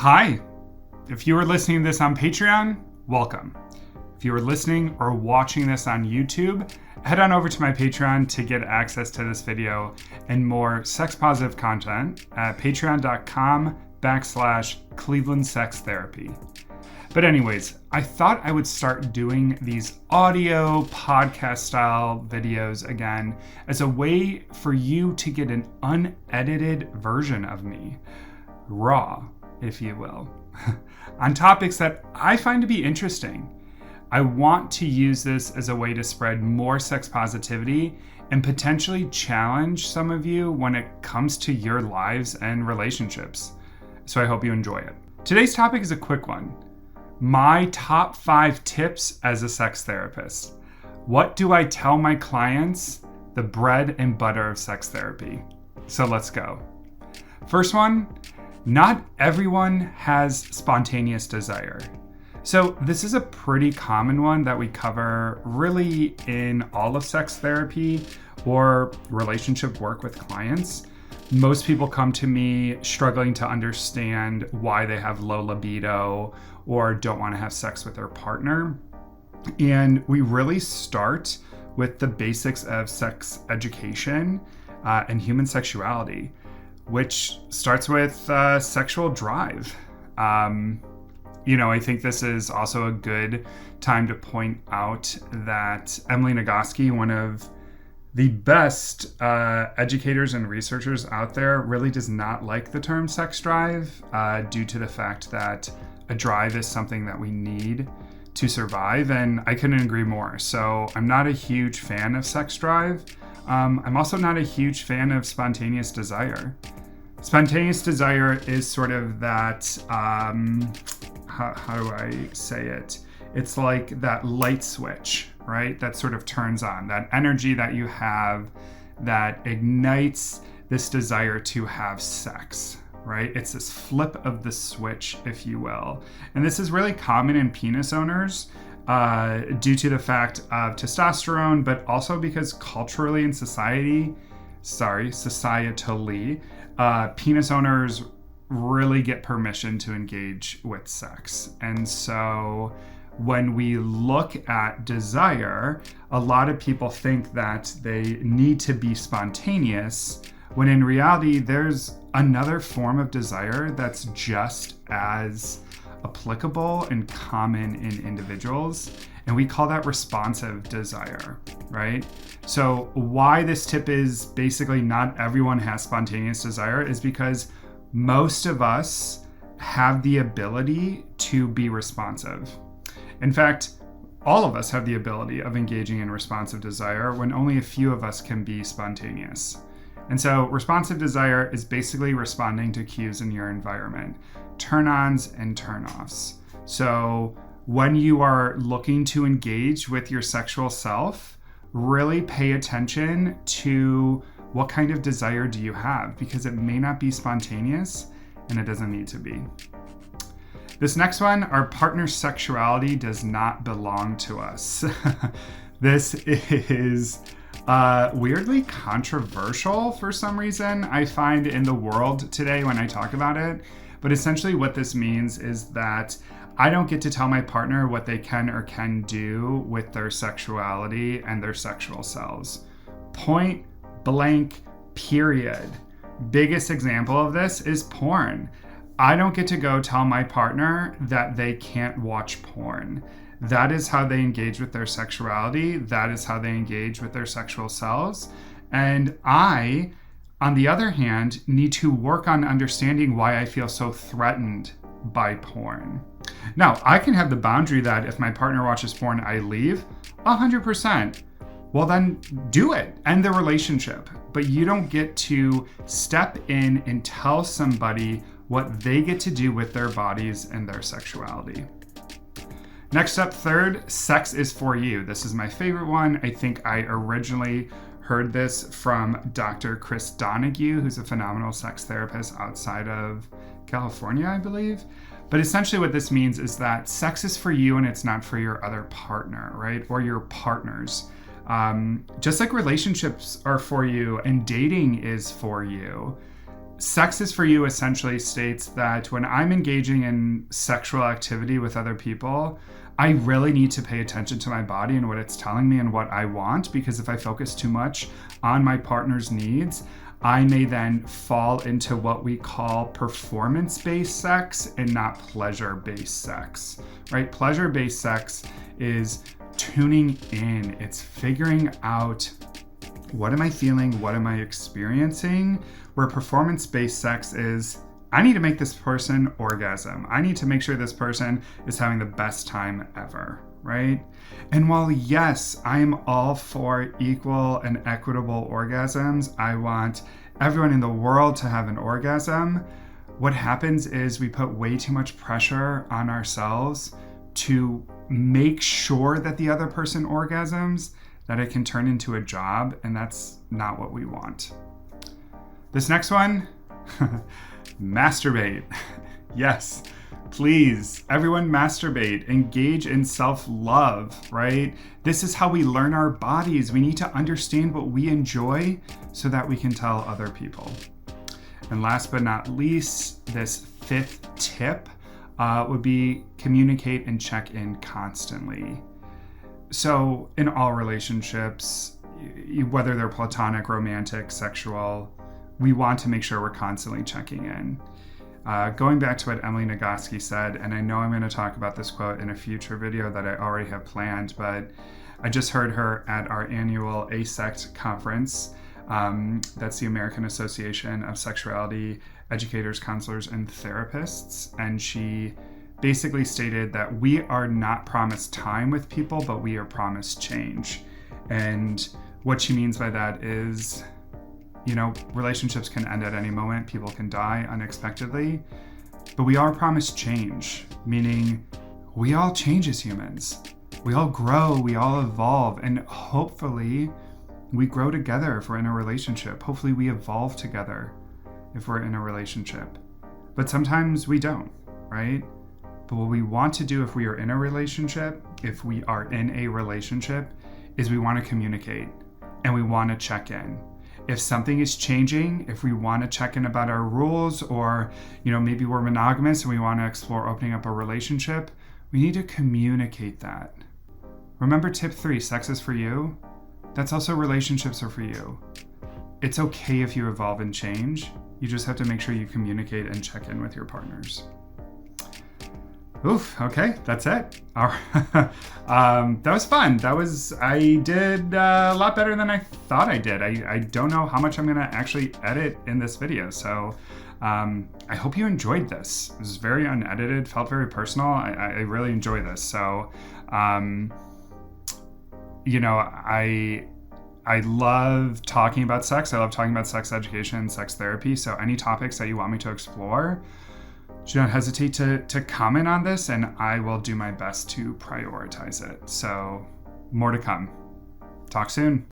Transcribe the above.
Hi, if you are listening to this on Patreon, welcome. If you are listening or watching this on YouTube, head on over to my Patreon to get access to this video and more sex positive content at patreon.com/Cleveland Sex Therapy. But anyways, I thought I would start doing these audio podcast style videos again as a way for you to get an unedited version of me, raw, if you will, on topics that I find to be interesting. I want to use this as a way to spread more sex positivity and potentially challenge some of you when it comes to your lives and relationships. So I hope you enjoy it. Today's topic is a quick one. My top 5 tips as a sex therapist. What do I tell my clients? The bread and butter of sex therapy. So let's go. First one, not everyone has spontaneous desire. So this is a pretty common one that we cover really in all of sex therapy or relationship work with clients. Most people come to me struggling to understand why they have low libido or don't want to have sex with their partner. And we really start with the basics of sex education and human sexuality, which starts with sexual drive. I think this is also a good time to point out that Emily Nagoski, one of the best educators and researchers out there, really does not like the term sex drive due to the fact that a drive is something that we need to survive, and I couldn't agree more. So I'm not a huge fan of sex drive. I'm also not a huge fan of spontaneous desire. Spontaneous desire is sort of that, how do I say it? It's like that light switch, right? That sort of turns on, that energy that you have that ignites this desire to have sex, right? It's this flip of the switch, if you will. And this is really common in penis owners due to the fact of testosterone, but also because culturally in societally, penis owners really get permission to engage with sex. And so when we look at desire, a lot of people think that they need to be spontaneous, when in reality, there's another form of desire that's just as applicable and common in individuals. And we call that responsive desire, right? So why this tip is basically not everyone has spontaneous desire is because most of us have the ability to be responsive. In fact, all of us have the ability of engaging in responsive desire when only a few of us can be spontaneous. And so responsive desire is basically responding to cues in your environment, turn-ons and turn-offs. So when you are looking to engage with your sexual self, really pay attention to what kind of desire do you have, because it may not be spontaneous and it doesn't need to be. This next one, our partner's sexuality does not belong to us. This is weirdly controversial for some reason, I find, in the world today when I talk about it. But essentially what this means is that I don't get to tell my partner what they can or can do with their sexuality and their sexual selves. Point blank, period. Biggest example of this is porn. I don't get to go tell my partner that they can't watch porn. That is how they engage with their sexuality. That is how they engage with their sexual selves. And I, on the other hand, need to work on understanding why I feel so threatened by porn. Now, I can have the boundary that if my partner watches porn, I leave 100%. Well, then do it. End the relationship. But you don't get to step in and tell somebody what they get to do with their bodies and their sexuality. Next up, third, sex is for you. This is my favorite one. I think I originally heard this from Dr. Chris Donahue, who's a phenomenal sex therapist outside of California, I believe. But essentially what this means is that sex is for you and it's not for your other partner, right? Or your partners. Just like relationships are for you and dating is for you, Sex is for you essentially states that when I'm engaging in sexual activity with other people, I really need to pay attention to my body and what it's telling me and what I want, because if I focus too much on my partner's needs, I may then fall into what we call performance-based sex and not pleasure-based sex, right? Pleasure-based sex is tuning in. It's figuring out, what am I feeling? What am I experiencing? Where performance-based sex is, I need to make this person orgasm. I need to make sure this person is having the best time ever, right? And while yes, I'm all for equal and equitable orgasms, I want everyone in the world to have an orgasm, what happens is we put way too much pressure on ourselves to make sure that the other person orgasms, that it can turn into a job, and that's not what we want. This next one, masturbate. Yes, please, everyone masturbate. Engage in self-love, right? This is how we learn our bodies. We need to understand what we enjoy so that we can tell other people. And last but not least, this fifth tip would be communicate and check in constantly. So in all relationships, whether they're platonic, romantic, sexual, we want to make sure we're constantly checking in. Going back to what Emily Nagoski said, and I know I'm going to talk about this quote in a future video that I already have planned, but I just heard her at our annual ASECT conference. That's the American Association of Sexuality Educators, Counselors, and Therapists. And she basically stated that we are not promised time with people, but we are promised change. And what she means by that is, relationships can end at any moment. People can die unexpectedly, but we are promised change, meaning we all change as humans. We all grow, we all evolve, and hopefully we grow together if we're in a relationship. Hopefully we evolve together if we're in a relationship. But sometimes we don't, right? But what we want to do if we are in a relationship, is we want to communicate and we want to check in. If something is changing, if we want to check in about our rules, or maybe we're monogamous and we want to explore opening up a relationship, we need to communicate that. Remember tip 3, sex is for you. That's also relationships are for you. It's okay if you evolve and change. You just have to make sure you communicate and check in with your partners. Oof, okay, that's it. All right. That was fun. I did a lot better than I thought I did. I don't know how much I'm gonna actually edit in this video, so I hope you enjoyed this. It was very unedited, felt very personal. I really enjoy this. So, I love talking about sex. I love talking about sex education, sex therapy. So any topics that you want me to explore, do not hesitate to comment on this, and I will do my best to prioritize it. So more to come. Talk soon.